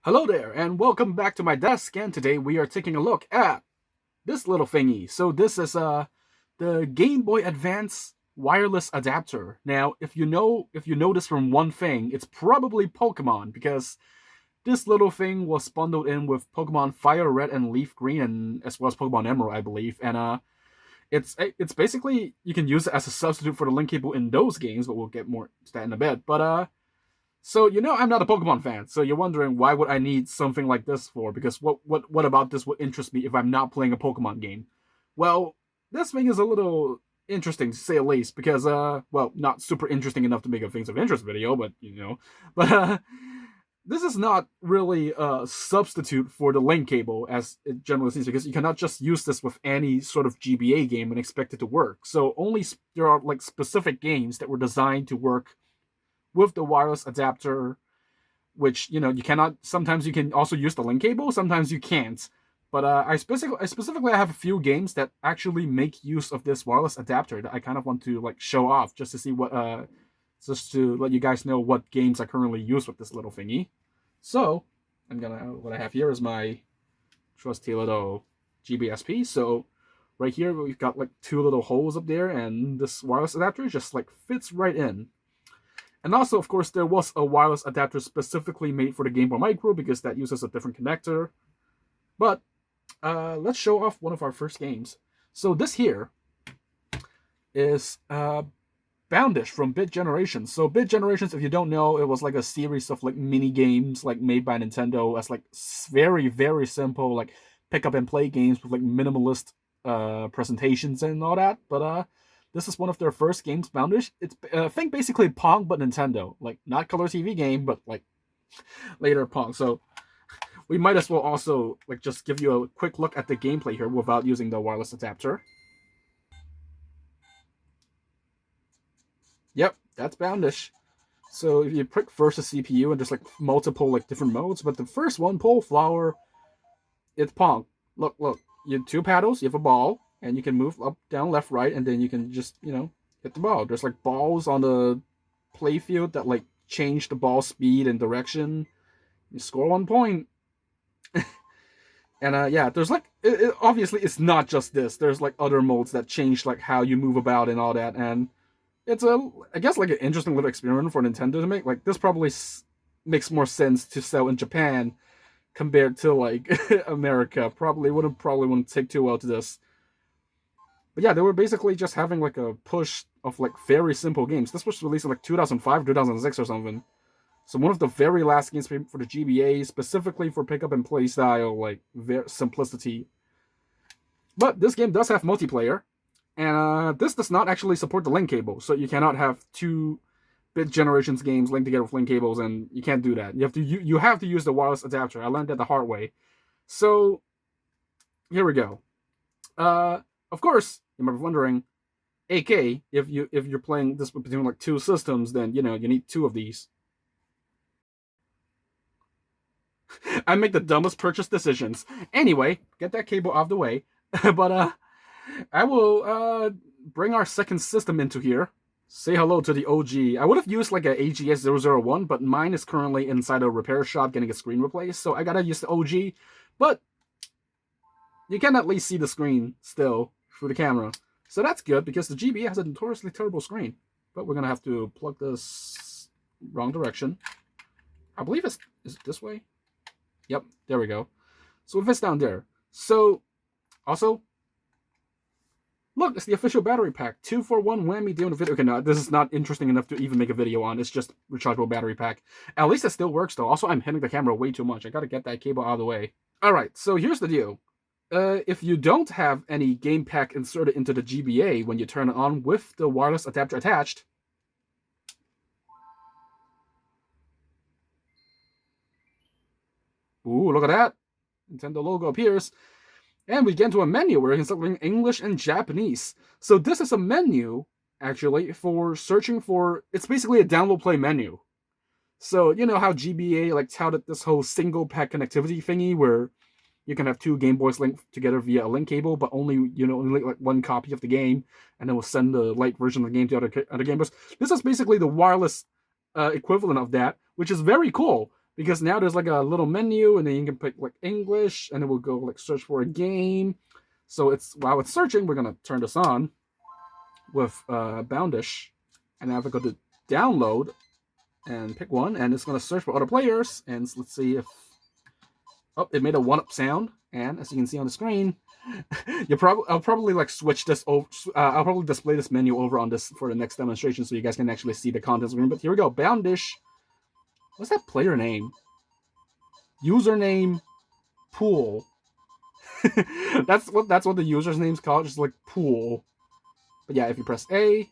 Hello there, and welcome back to my desk. And today we are taking a look at this little thingy. So this is the Game Boy Advance wireless adapter. Now, if you know this from one thing, it's probably Pokemon because this little thing was bundled in with Pokemon Fire Red and Leaf Green, and as well as Pokemon Emerald, I believe. And it's basically you can use it as a substitute for the link cable in those games, but we'll get more to that in a bit. So I'm not a Pokemon fan. So you're wondering why would I need something like this for? Because what about this would interest me if I'm not playing a Pokemon game? Well, this thing is a little interesting to say the least. Because not super interesting enough to make a things of interest video, but this is not really a substitute for the link cable as it generally seems, because you cannot just use this with any sort of GBA game and expect it to work. So only there are like specific games that were designed to work with the wireless adapter, which you cannot. Sometimes you can also use the link cable, sometimes you can't. But I specifically have a few games that actually make use of this wireless adapter that I kind of want to like show off, just to see just to let you guys know what games I currently use with this little thingy. So what I have here is my trusty little GBSP. So right here we've got like two little holes up there, and this wireless adapter just like fits right in. And also, of course, there was a wireless adapter specifically made for the Game Boy Micro because that uses a different connector. But let's show off one of our first games. So this here is Boundish from Bit Generations. So Bit Generations, if you don't know, it was like a series of like mini games like made by Nintendo as like very very simple like pick up and play games with like minimalist presentations and all that. But this is one of their first games, Boundish. It's think basically Pong but Nintendo, like not color TV game, but like later Pong. So we might as well also like just give you a quick look at the gameplay here without using the wireless adapter. Yep, that's Boundish. So if you pick first the CPU, and there's like multiple like different modes, but the first one, Pole Flower, it's Pong. Look, you have two paddles, you have a ball, and you can move up, down, left, right, and then you can just hit the ball. There's like balls on the playfield that like change the ball speed and direction. You score 1 point. And yeah, there's like obviously it's not just this. There's like other modes that change like how you move about and all that, and it's I guess like an interesting little experiment for Nintendo to make. Like this probably makes more sense to sell in Japan compared to like America. Probably wouldn't take too well to this. But yeah, they were basically just having like a push of like very simple games. This was released in like 2005, 2006 or something. So one of the very last games for the GBA, specifically for pick up and play style, like simplicity. But this game does have multiplayer, and this does not actually support the link cable, so you cannot have two Bit Generations games linked together with link cables, and you can't do that. You have to use the wireless adapter. I learned that the hard way. So here we go. Of course, you might be wondering, AK, if you're playing this between like two systems, then you need two of these. I make the dumbest purchase decisions. Anyway, get that cable off the way. But I will bring our second system into here. Say hello to the OG. I would have used like a AGS001, but mine is currently inside a repair shop getting a screen replaced, so I gotta use the OG. But you can at least see the screen still through the camera. So that's good, because the GBA has a notoriously terrible screen. But we're gonna have to plug this wrong direction. I believe is it this way? Yep, there we go. So if it's down there. So also, look, it's the official battery pack. 2-for-1 whammy deal in the video. Okay, no, this is not interesting enough to even make a video on. It's just rechargeable battery pack. At least it still works though. Also, I'm hitting the camera way too much. I gotta get that cable out of the way. Alright, so here's the deal. If you don't have any game pack inserted into the GBA when you turn it on with the wireless adapter attached, ooh, look at that! Nintendo logo appears, and we get into a menu where you can select English and Japanese. So this is a menu, actually, for searching for. It's basically a download play menu. So you know how GBA like touted this whole single pack connectivity thingy where you can have two Game Boys linked together via a link cable, but only like one copy of the game, and then we'll send the light version of the game to other Game Boys. This is basically the wireless equivalent of that, which is very cool. because now there's like a little menu, and then you can pick like English, and then we'll go like search for a game. So it's while it's searching, we're gonna turn this on with Boundish, and now if I go to download and pick one, and it's gonna search for other players, and let's see if it made a 1-up sound, and as you can see on the screen, I'll probably like switch this over. I'll probably display this menu over on this for the next demonstration, so you guys can actually see the content screen. But here we go, Boundish. What's that player name? Username Pool. that's what the user's name's called, just like Pool. But yeah, if you press A,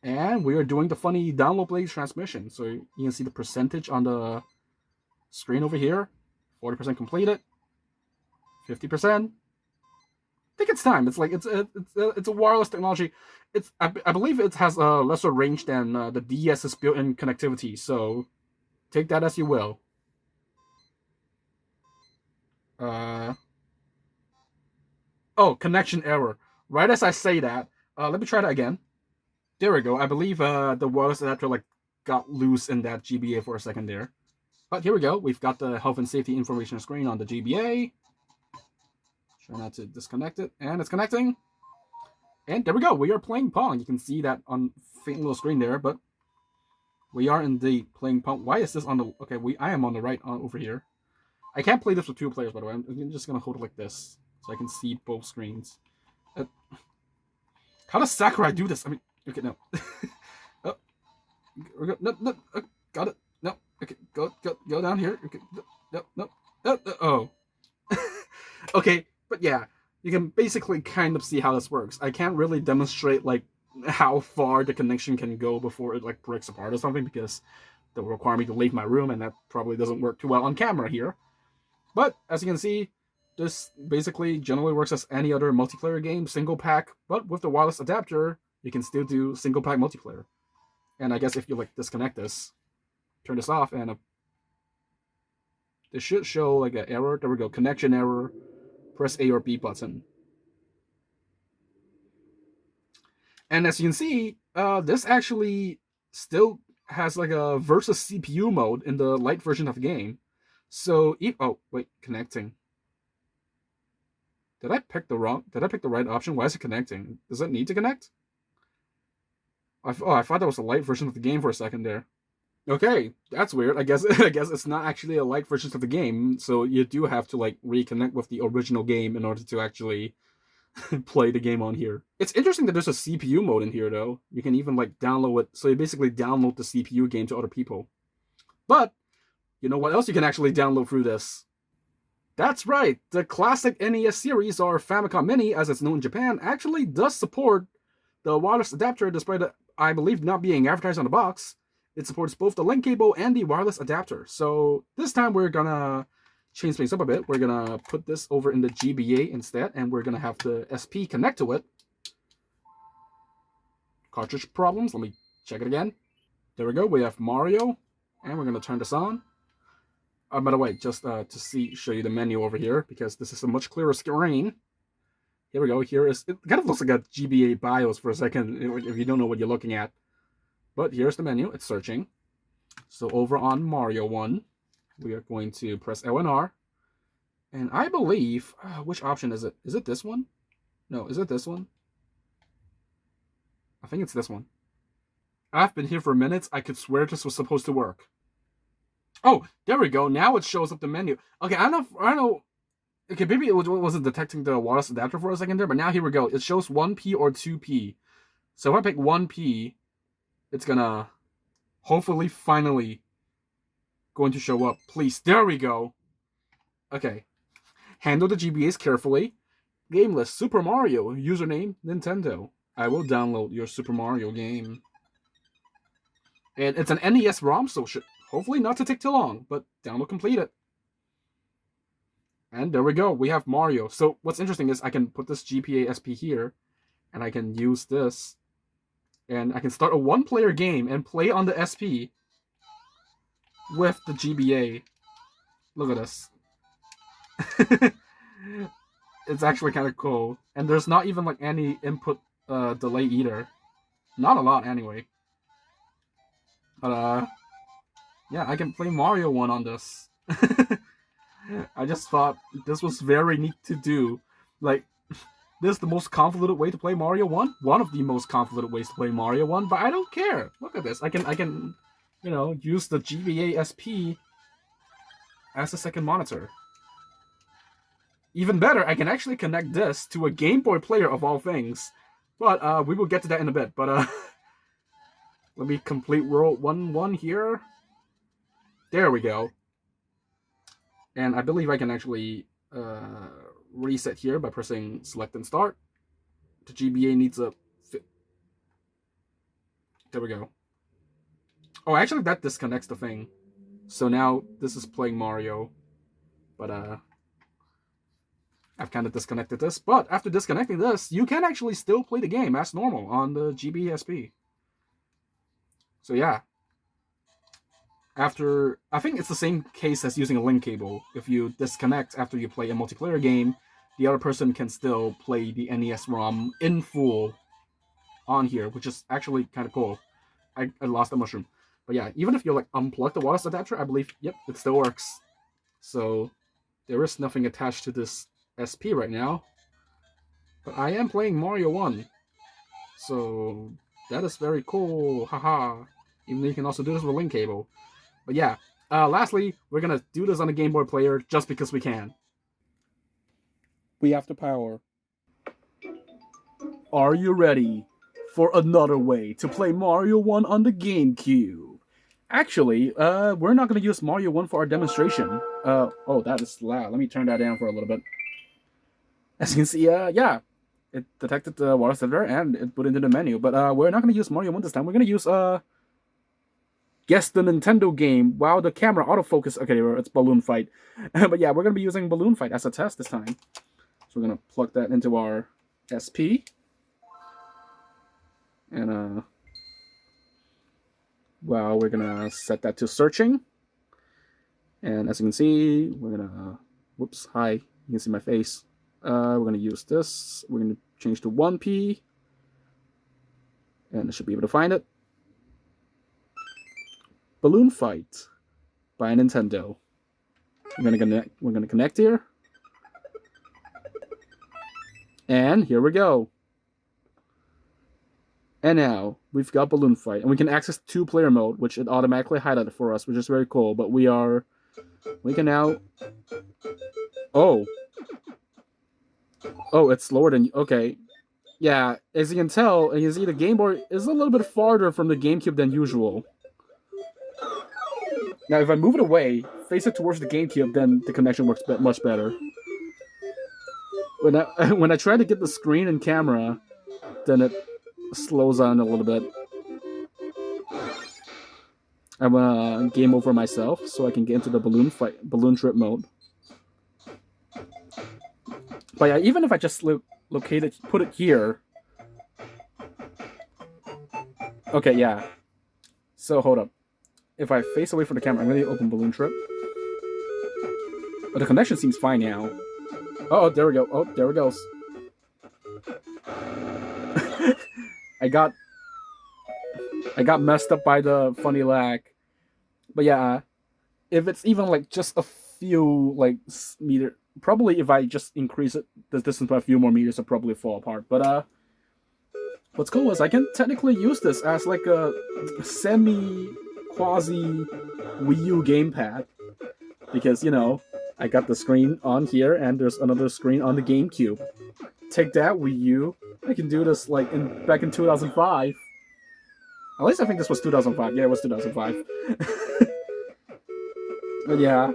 and we are doing the funny download play transmission, so you can see the percentage on the screen over here. 40% completed. 50%. I think it's time. It's like it's a wireless technology. I believe it has a lesser range than the DS's built-in connectivity. So take that as you will. Oh, connection error. Right as I say that, let me try that again. There we go. I believe the wireless adapter like got loose in that GBA for a second there. But here we go. We've got the health and safety information screen on the GBA. Try not to disconnect it, and it's connecting. And there we go. We are playing Pong. You can see that on faint little screen there, but we are indeed playing Pong. Why is this on the? Okay, I am on the right over here. I can't play this with 2 players, by the way. I'm just gonna hold it like this so I can see both screens. How does Sakurai do this? I mean, okay, no. Oh, no, got it. No, okay, go down here. Okay, no. Oh. Okay, but yeah, you can basically kind of see how this works. I can't really demonstrate like how far the connection can go before it like breaks apart or something, because that will require me to leave my room, and that probably doesn't work too well on camera here. But as you can see, this basically generally works as any other multiplayer game, single pack, but with the wireless adapter, you can still do single pack multiplayer. And I guess if you like disconnect this, turn this off, and this should show like an error. There we go, connection error. Press A or B button. And as you can see, this actually still has like a versus CPU mode in the light version of the game. So, oh wait, connecting. Did I pick the right option? Why is it connecting? Does it need to connect? I thought that was a light version of the game for a second there. Okay, that's weird. I guess it's not actually a light version of the game, so you do have to like reconnect with the original game in order to actually play the game on here. It's interesting that there's a CPU mode in here though. You can even like download it, so you basically download the CPU game to other people. But you know what else you can actually download through this? That's right, the classic NES series, or Famicom Mini as it's known in Japan, actually does support the wireless adapter, despite it, I believe, not being advertised on the box. It supports both the link cable and the wireless adapter. So this time we're gonna change things up a bit. We're gonna put this over in the GBA instead, and we're gonna have the SP connect to it. Cartridge problems, let me check it again. There we go, we have Mario, and we're gonna turn this on. By the way, just to show you the menu over here, because this is a much clearer screen. Here we go, it kind of looks like a GBA BIOS for a second, if you don't know what you're looking at. But here's the menu, it's searching. So over on Mario 1, we are going to press L and R. And I believe, which option is it? Is it this one? No, is it this one? I think it's this one. I've been here for minutes, I could swear this was supposed to work. Oh, there we go, now it shows up the menu. Okay, I don't know. Okay, maybe it wasn't detecting the wireless adapter for a second there, but now here we go. It shows 1P or 2P. So if I pick 1P, it's gonna hopefully finally going to show up. Please, there we go. Okay. Handle the GBAs carefully. Game list, Super Mario. Username, Nintendo. I will download your Super Mario game. And it's an NES ROM, so should hopefully not to take too long, but download completed. And there we go, we have Mario. So what's interesting is I can put this GBA SP here, and I can use this, and I can start a one-player game and play on the SP with the GBA. Look at this. It's actually kind of cool. And there's not even like any input delay either. Not a lot anyway. But Yeah, I can play Mario 1 on this. I just thought this was very neat to do. Like, this is the most convoluted way to play Mario 1. One of the most convoluted ways to play Mario 1, but I don't care. Look at this. I can, use the GBA SP as a second monitor. Even better, I can actually connect this to a Game Boy player of all things. But we will get to that in a bit. But let me complete World 1 here. There we go. And I believe I can actually reset here by pressing select and start. The GBA needs a... There we go. Oh, actually that disconnects the thing. So now this is playing Mario. But I've kind of disconnected this. But after disconnecting this, you can actually still play the game as normal on the GBA SP. So yeah. After, I think it's the same case as using a link cable. If you disconnect after you play a multiplayer game, the other person can still play the NES ROM in full on here, which is actually kind of cool. I lost the mushroom. But yeah, even if you like unplug the wireless adapter, I believe, yep, it still works. So there is nothing attached to this SP right now. But I am playing Mario 1. So that is very cool. Haha. Even though you can also do this with a link cable. But yeah, lastly, we're going to do this on a Game Boy player just because we can. We have the power. Are you ready for another way to play Mario 1 on the GameCube? Actually, we're not going to use Mario 1 for our demonstration. Oh, that is loud. Let me turn that down for a little bit. As you can see, yeah, it detected the water server and it put it into the menu. But we're not going to use Mario 1 this time. We're going to use, guess the Nintendo game while the camera autofocus. Okay, it's Balloon Fight. But yeah, we're going to be using Balloon Fight as a test this time. So we're going to plug that into our SP. And, well, we're going to set that to searching. And as you can see, we're going to, whoops, hi, you can see my face. We're going to use this. We're going to change to 1P. And I should be able to find it. Balloon Fight by Nintendo. We're gonna connect here. And here we go. And now we've got Balloon Fight. And we can access 2-player mode, which it automatically highlighted for us, which is very cool. But we can now... Oh, it's slower than... Okay. Yeah, as you can tell, you see the Game Boy is a little bit farther from the GameCube than usual. Now, if I move it away, face it towards the GameCube, then the connection works much better. When I try to get the screen and camera, then it slows down a little bit. I'm gonna game over myself so I can get into the balloon trip mode. But yeah, even if I just locate it, put it here. Okay, yeah. So hold up. If I face away from the camera, I'm going to open Balloon Trip. But the connection seems fine now. Oh, there we go. Oh, there it goes. I got messed up by the funny lag. But yeah, if it's even like just a few like meter, probably if I just increase it the distance by a few more meters, it'll probably fall apart. But what's cool is I can technically use this as like a quasi Wii U gamepad, because I got the screen on here and there's another screen on the GameCube. Take that, Wii U. I can do this like back in 2005. At least I think this was 2005. Yeah, it was 2005. But yeah,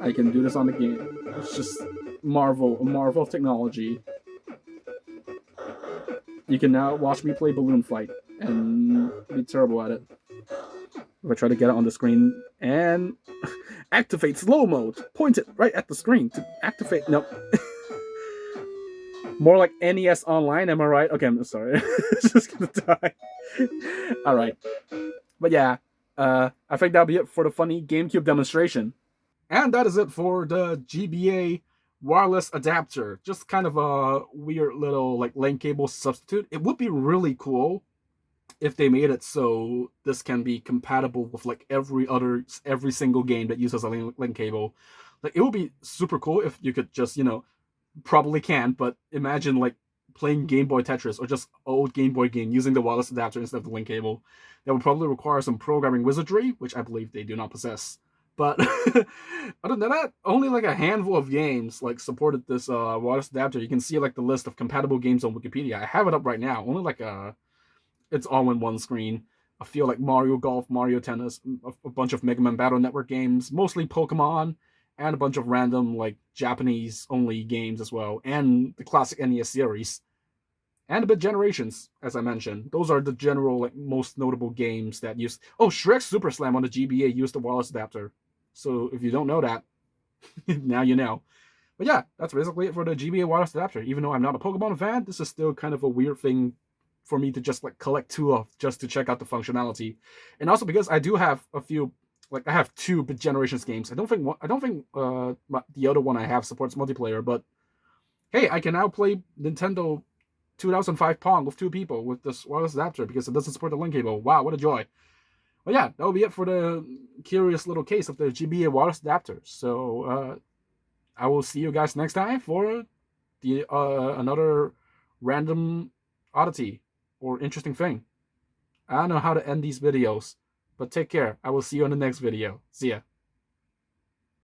I can do this on the game. It's just a marvel of technology. You can now watch me play Balloon Fight and be terrible at it. If I try to get it on the screen and activate slow mode, point it right at the screen to activate. Nope. More like NES Online, am I right? Okay, I'm sorry. It's just gonna die. Alright. But yeah, I think that'll be it for the funny GameCube demonstration. And that is it for the GBA Wireless Adapter. Just kind of a weird little like LAN cable substitute. It would be really cool if they made it so this can be compatible with like every single game that uses a link cable, like it would be super cool if you could just, probably can, but imagine like playing Game Boy Tetris or just old Game Boy game using the wireless adapter instead of the link cable. That would probably require some programming wizardry, which I believe they do not possess. But other than that, only like a handful of games like supported this wireless adapter. You can see like the list of compatible games on Wikipedia. I have it up right now. Only like it's all in one screen. I feel like Mario Golf, Mario Tennis, a bunch of Mega Man Battle Network games, mostly Pokemon, and a bunch of random like Japanese only games as well, and the classic NES series, and a bit Generations, as I mentioned. Those are the general like most notable games that use. Oh, Shrek Super Slam on the GBA used the wireless adapter. So if you don't know that, now you know. But yeah, that's basically it for the GBA Wireless Adapter. Even though I'm not a Pokemon fan, this is still kind of a weird thing for me to just like collect two of just to check out the functionality, and also because I do have a few. Like I have two Generations games. I don't think the other one I have supports multiplayer, but hey, I can now play Nintendo 2005 Pong with two people with this wireless adapter because it doesn't support the link cable. Wow, what a joy! Well, yeah, that will be it for the curious little case of the GBA wireless adapter. So I will see you guys next time for the another random oddity or interesting thing. I don't know how to end these videos, but take care. I will see you on the next video. See ya.